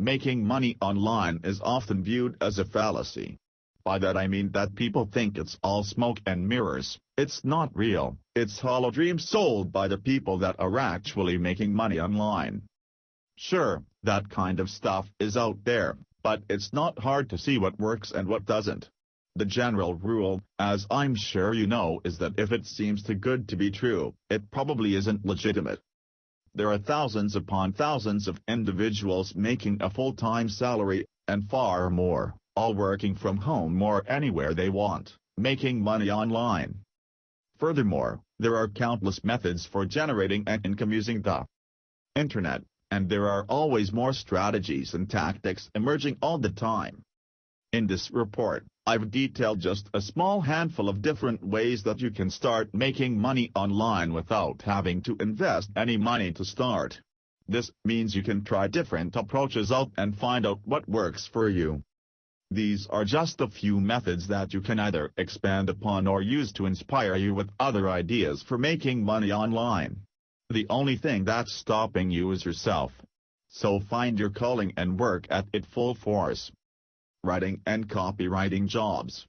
Making money online is often viewed as a fallacy. By that I mean that people think it's all smoke and mirrors. It's not real. It's hollow dreams sold by the people that are actually making money online. Sure, that kind of stuff is out there, but it's not hard to see what works and what doesn't. The general rule, as I'm sure you know, is that if it seems too good to be true, it probably isn't legitimate. There are thousands upon thousands of individuals making a full-time salary, and far more, all working from home or anywhere they want, making money online. Furthermore, there are countless methods for generating an income using the internet, and there are always more strategies and tactics emerging all the time. In this report, I've detailed just a small handful of different ways that you can start making money online without having to invest any money to start. This means you can try different approaches out and find out what works for you. These are just a few methods that you can either expand upon or use to inspire you with other ideas for making money online. The only thing that's stopping you is yourself. So find your calling and work at it full force. Writing and copywriting jobs.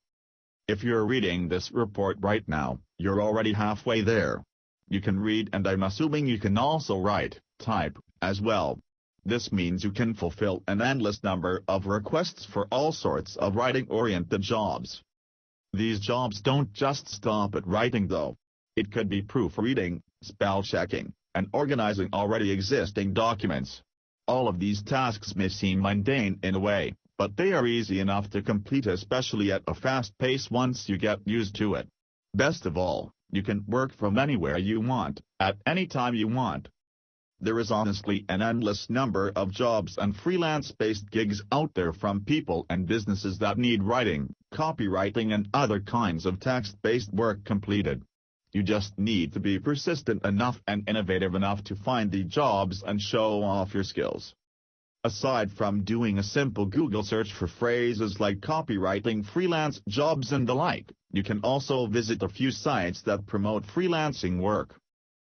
If you're reading this report right now, you're already halfway there. You can read, and I'm assuming you can also write, type, as well. This means you can fulfill an endless number of requests for all sorts of writing-oriented jobs. These jobs don't just stop at writing though. It could be proofreading, spell checking, and organizing already existing documents. All of these tasks may seem mundane in a way, but they are easy enough to complete, especially at a fast pace once you get used to it. Best of all, you can work from anywhere you want, at any time you want. There is honestly an endless number of jobs and freelance-based gigs out there from people and businesses that need writing, copywriting and other kinds of text-based work completed. You just need to be persistent enough and innovative enough to find the jobs and show off your skills. Aside from doing a simple Google search for phrases like copywriting, freelance jobs and the like, you can also visit a few sites that promote freelancing work.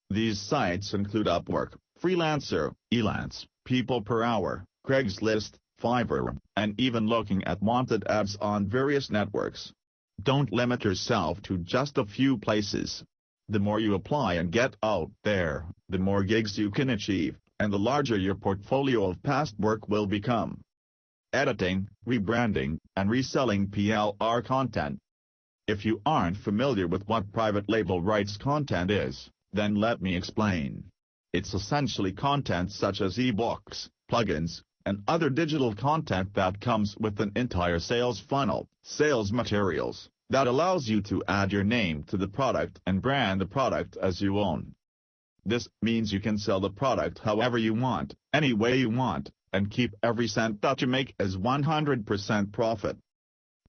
These sites include Upwork, Freelancer, Elance, People Per Hour, Craigslist, Fiverr, and even looking at wanted ads on various networks. Don't limit yourself to just a few places. The more you apply and get out there, the more gigs you can achieve, and the larger your portfolio of past work will become. Editing, rebranding, and reselling PLR content. If you aren't familiar with what private label rights content is, then let me explain. It's essentially content such as ebooks, plugins, and other digital content that comes with an entire sales funnel, sales materials, that allows you to add your name to the product and brand the product as you own. This means you can sell the product however you want, any way you want, and keep every cent that you make as 100% profit.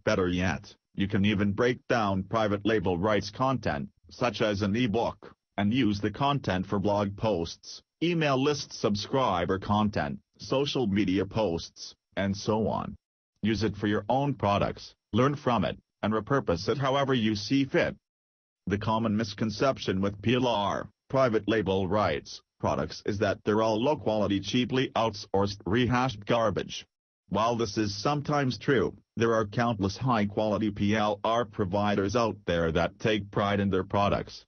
Better yet, you can even break down private label rights content, such as an ebook, and use the content for blog posts, email list subscriber content, social media posts, and so on. Use it for your own products, learn from it, and repurpose it however you see fit. The common misconception with PLR, private label rights, products is that they're all low-quality, cheaply outsourced, rehashed garbage. While this is sometimes true, there are countless high-quality PLR providers out there that take pride in their products.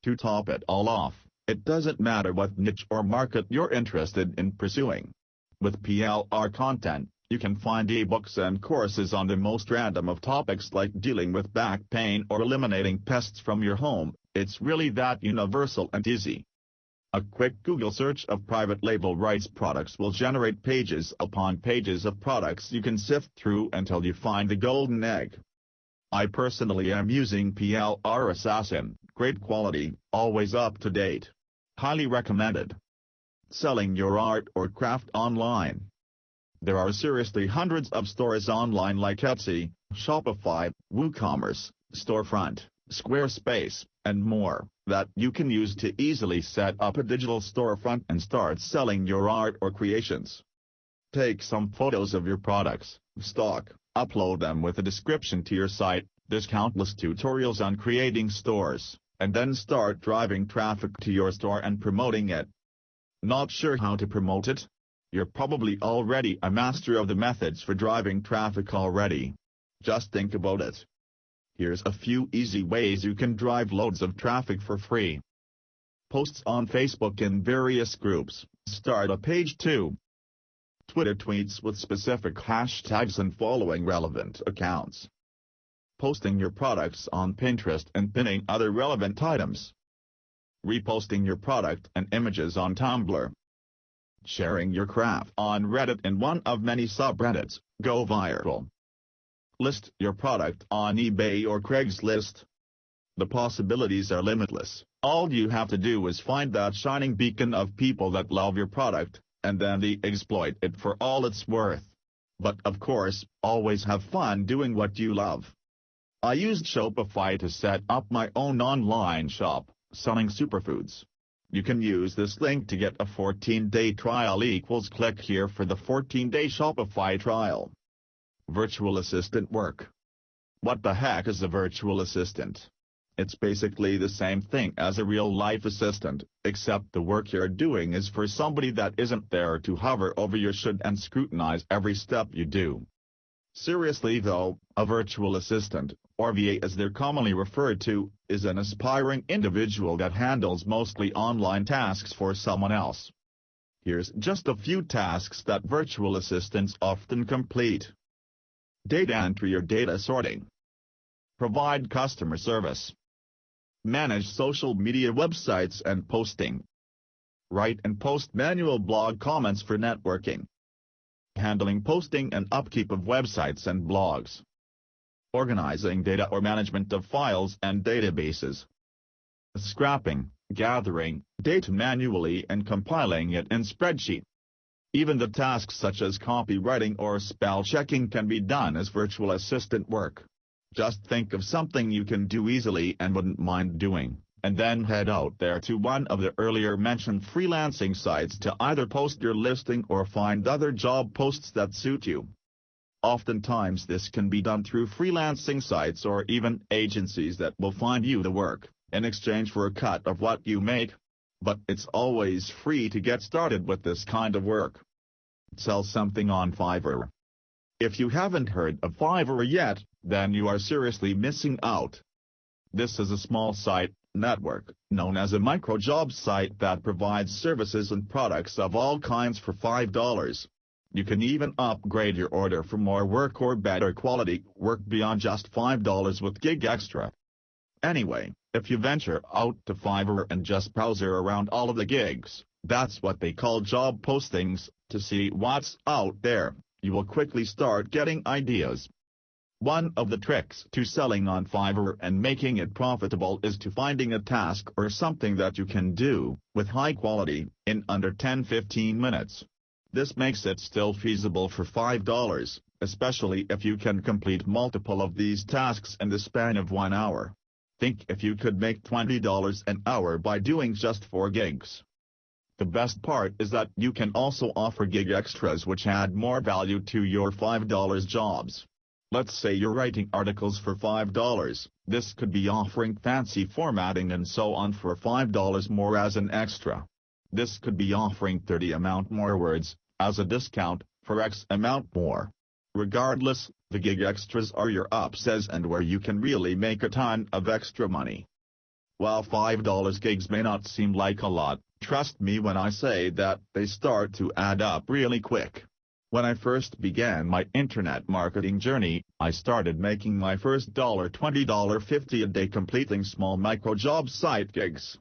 To top it all off, it doesn't matter what niche or market you're interested in pursuing. With PLR content, you can find ebooks and courses on the most random of topics like dealing with back pain or eliminating pests from your home. It's really that universal and easy. A quick Google search of private label rights products will generate pages upon pages of products you can sift through until you find the golden egg. I personally am using PLR Assassin, great quality, always up to date. Highly recommended. Selling your art or craft online. There are seriously hundreds of stores online like Etsy, Shopify, WooCommerce, Storefront, Squarespace, and more, that you can use to easily set up a digital storefront and start selling your art or creations. Take some photos of your products, stock, upload them with a description to your site. There's countless tutorials on creating stores, and then start driving traffic to your store and promoting it. Not sure how to promote it? You're probably already a master of the methods for driving traffic already. Just think about it. Here's a few easy ways you can drive loads of traffic for free. Posts on Facebook in various groups. Start a page too. Twitter tweets with specific hashtags and following relevant accounts. Posting your products on Pinterest and pinning other relevant items. Reposting your product and images on Tumblr. Sharing your craft on Reddit in one of many subreddits. Go viral. List your product on eBay or Craigslist. The possibilities are limitless. All you have to do is find that shining beacon of people that love your product, and then they exploit it for all it's worth. But of course, always have fun doing what you love. I used Shopify to set up my own online shop, selling superfoods. You can use this link to get a 14-day trial. Click here for the 14-day Shopify trial. Virtual assistant work. What the heck is a virtual assistant? It's basically the same thing as a real-life assistant, except the work you're doing is for somebody that isn't there to hover over your shit and scrutinize every step you do. Seriously though, a virtual assistant, or VA as they're commonly referred to, is an aspiring individual that handles mostly online tasks for someone else. Here's just a few tasks that virtual assistants often complete. Data entry or data sorting. Provide customer service. Manage social media websites and posting. Write and post manual blog comments for networking. Handling posting and upkeep of websites and blogs. Organizing data or management of files and databases. Scrapping, gathering data manually and compiling it in spreadsheet. Even the tasks such as copywriting or spell checking can be done as virtual assistant work. Just think of something you can do easily and wouldn't mind doing, and then head out there to one of the earlier mentioned freelancing sites to either post your listing or find other job posts that suit you. Oftentimes this can be done through freelancing sites or even agencies that will find you the work, in exchange for a cut of what you make. But it's always free to get started with this kind of work. Sell something on Fiverr. If you haven't heard of Fiverr yet, then you are seriously missing out. This is a small site network, known as a micro-job site that provides services and products of all kinds for $5. You can even upgrade your order for more work or better quality work beyond just $5 with Gig Extra. Anyway, if you venture out to Fiverr and just browse around all of the gigs, that's what they call job postings, to see what's out there, you will quickly start getting ideas. One of the tricks to selling on Fiverr and making it profitable is to finding a task or something that you can do, with high quality, in under 10-15 minutes. This makes it still feasible for $5, especially if you can complete multiple of these tasks in the span of 1 hour. Think if you could make $20 an hour by doing just 4 gigs. The best part is that you can also offer gig extras which add more value to your $5 jobs. Let's say you're writing articles for $5, this could be offering fancy formatting and so on for $5 more as an extra. This could be offering 30 amount more words, as a discount, for X amount more. Regardless, the gig extras are your upsells and where you can really make a ton of extra money. While $5 gigs may not seem like a lot, trust me when I say that they start to add up really quick. When I first began my internet marketing journey, I started making my first $20, $50 a day completing small micro-job site gigs.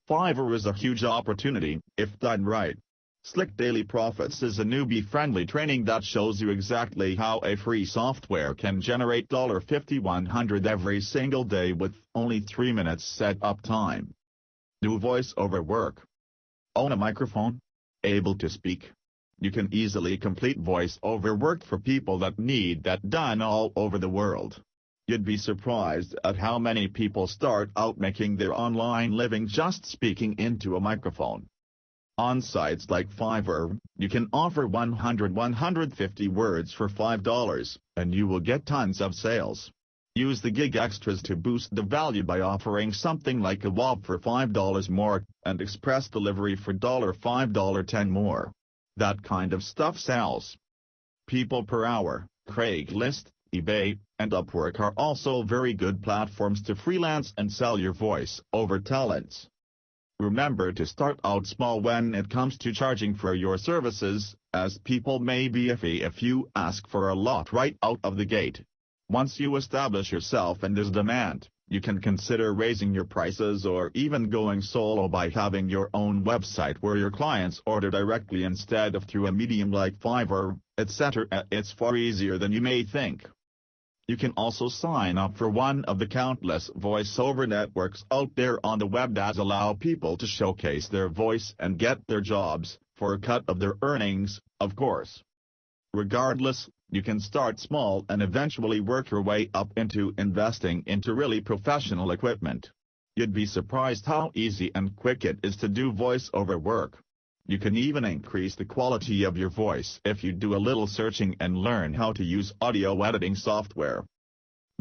Fiverr is a huge opportunity, if done right. Slick Daily Profits is a newbie-friendly training that shows you exactly how a free software can generate $50-100 every single day with only 3 minutes setup time. Do voice-over work. Own a microphone? Able to speak? You can easily complete voice-over work for people that need that done all over the world. You'd be surprised at how many people start out making their online living just speaking into a microphone. On sites like Fiverr, you can offer 100-150 words for $5, and you will get tons of sales. Use the gig extras to boost the value by offering something like a WAV for $5 more, and express delivery for $5, $10 more. That kind of stuff sells. People per hour, Craigslist, eBay, and Upwork are also very good platforms to freelance and sell your voice over talents. Remember to start out small when it comes to charging for your services, as people may be iffy if you ask for a lot right out of the gate. Once you establish yourself and there's demand, you can consider raising your prices or even going solo by having your own website where your clients order directly instead of through a medium like Fiverr, etc. It's far easier than you may think. You can also sign up for one of the countless voiceover networks out there on the web that allow people to showcase their voice and get their jobs, for a cut of their earnings, of course. Regardless, you can start small and eventually work your way up into investing into really professional equipment. You'd be surprised how easy and quick it is to do voiceover work. You can even increase the quality of your voice if you do a little searching and learn how to use audio editing software.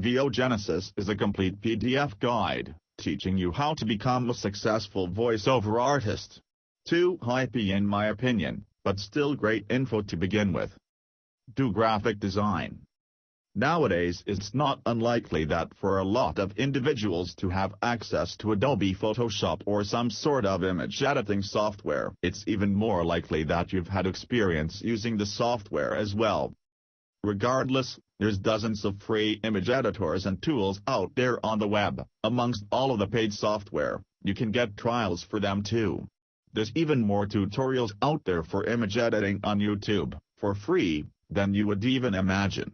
VoGenesis is a complete PDF guide, teaching you how to become a successful voiceover artist. Too hypey in my opinion, but still great info to begin with. Do graphic design. Nowadays it's not unlikely that for a lot of individuals to have access to Adobe Photoshop or some sort of image editing software, it's even more likely that you've had experience using the software as well. Regardless, there's dozens of free image editors and tools out there on the web. Amongst all of the paid software, you can get trials for them too. There's even more tutorials out there for image editing on YouTube, for free, than you would even imagine.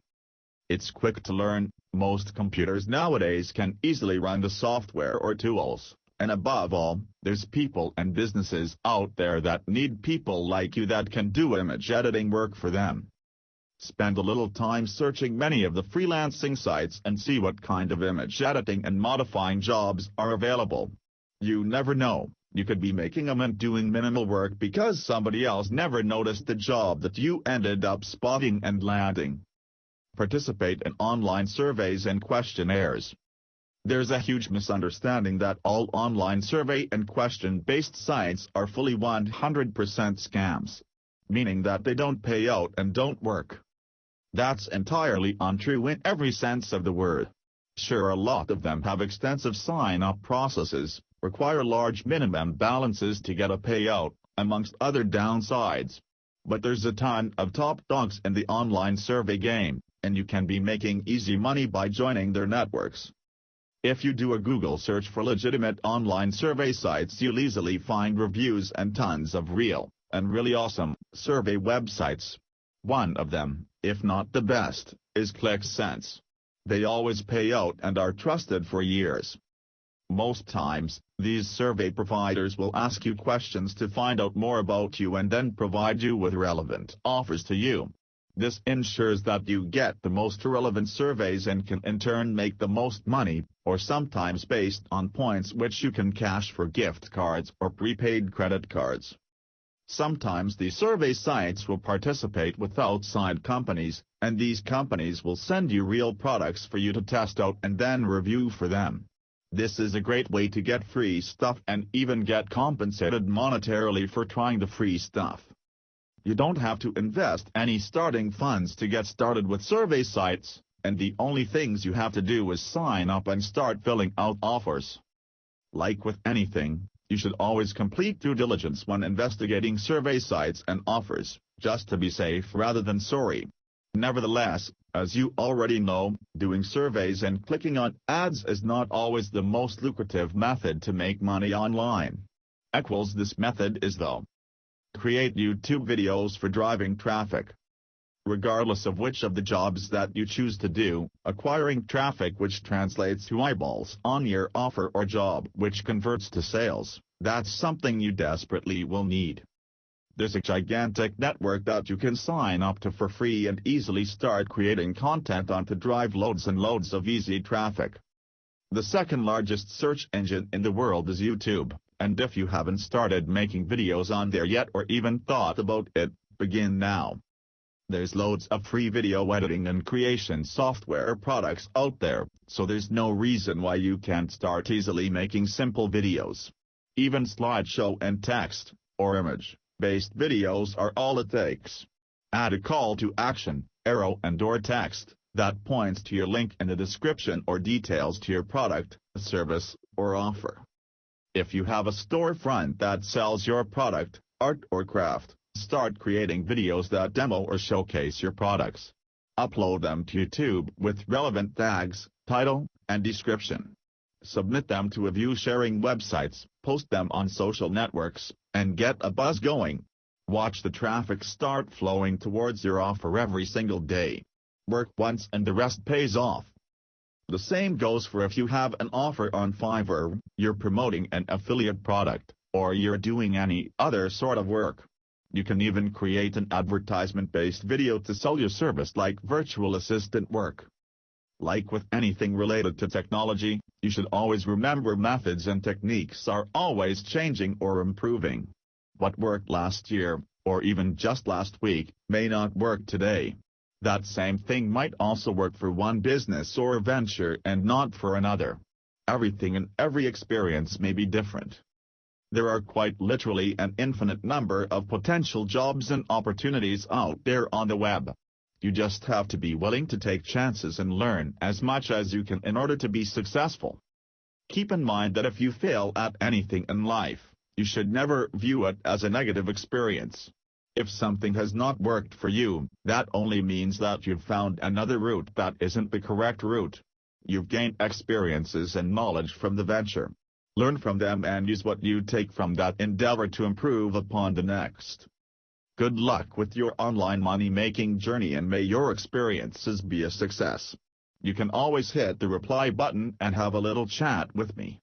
It's quick to learn, most computers nowadays can easily run the software or tools, and above all, there's people and businesses out there that need people like you that can do image editing work for them. Spend a little time searching many of the freelancing sites and see what kind of image editing and modifying jobs are available. You never know, you could be making them and doing minimal work because somebody else never noticed the job that you ended up spotting and landing. Participate in online surveys and questionnaires. There's a huge misunderstanding that all online survey and question-based sites are fully 100% scams, meaning that they don't pay out and don't work. That's entirely untrue in every sense of the word. Sure, a lot of them have extensive sign-up processes, require large minimum balances to get a payout, amongst other downsides. But there's a ton of top dogs in the online survey game, and you can be making easy money by joining their networks. If you do a Google search for legitimate online survey sites, you'll easily find reviews and tons of real, and really awesome, survey websites. One of them, if not the best, is ClickSense. They always pay out and are trusted for years. Most times, these survey providers will ask you questions to find out more about you and then provide you with relevant offers to you. This ensures that you get the most relevant surveys and can in turn make the most money, or sometimes based on points which you can cash for gift cards or prepaid credit cards. Sometimes these survey sites will participate with outside companies, and these companies will send you real products for you to test out and then review for them. This is a great way to get free stuff and even get compensated monetarily for trying the free stuff. You don't have to invest any starting funds to get started with survey sites, and the only things you have to do is sign up and start filling out offers. Like with anything, you should always complete due diligence when investigating survey sites and offers, just to be safe rather than sorry. Nevertheless, as you already know, doing surveys and clicking on ads is not always the most lucrative method to make money online. This method is though. Create YouTube videos for driving traffic. Regardless of which of the jobs that you choose to do, acquiring traffic which translates to eyeballs on your offer or job which converts to sales, that's something you desperately will need. There's a gigantic network that you can sign up to for free and easily start creating content on to drive loads and loads of easy traffic. The second largest search engine in the world is YouTube, and if you haven't started making videos on there yet or even thought about it, begin now. There's loads of free video editing and creation software products out there, so there's no reason why you can't start easily making simple videos. Even slideshow and text, or image, Based videos are all it takes. Add a call to action, arrow and/or text that points to your link in the description or details to your product, service, or offer. If you have a storefront that sells your product, art or craft, start creating videos that demo or showcase your products. Upload them to YouTube with relevant tags, title, and description. Submit them to review-sharing websites, post them on social networks, and get a buzz going. Watch the traffic start flowing towards your offer every single day. Work once and the rest pays off. The same goes for if you have an offer on Fiverr, you're promoting an affiliate product, or you're doing any other sort of work. You can even create an advertisement-based video to sell your service like virtual assistant work. Like with anything related to technology, you should always remember methods and techniques are always changing or improving. What worked last year, or even just last week, may not work today. That same thing might also work for one business or venture and not for another. Everything and every experience may be different. There are quite literally an infinite number of potential jobs and opportunities out there on the web. You just have to be willing to take chances and learn as much as you can in order to be successful. Keep in mind that if you fail at anything in life, you should never view it as a negative experience. If something has not worked for you, that only means that you've found another route that isn't the correct route. You've gained experiences and knowledge from the venture. Learn from them and use what you take from that endeavor to improve upon the next. Good luck with your online money-making journey and may your experiences be a success. You can always hit the reply button and have a little chat with me.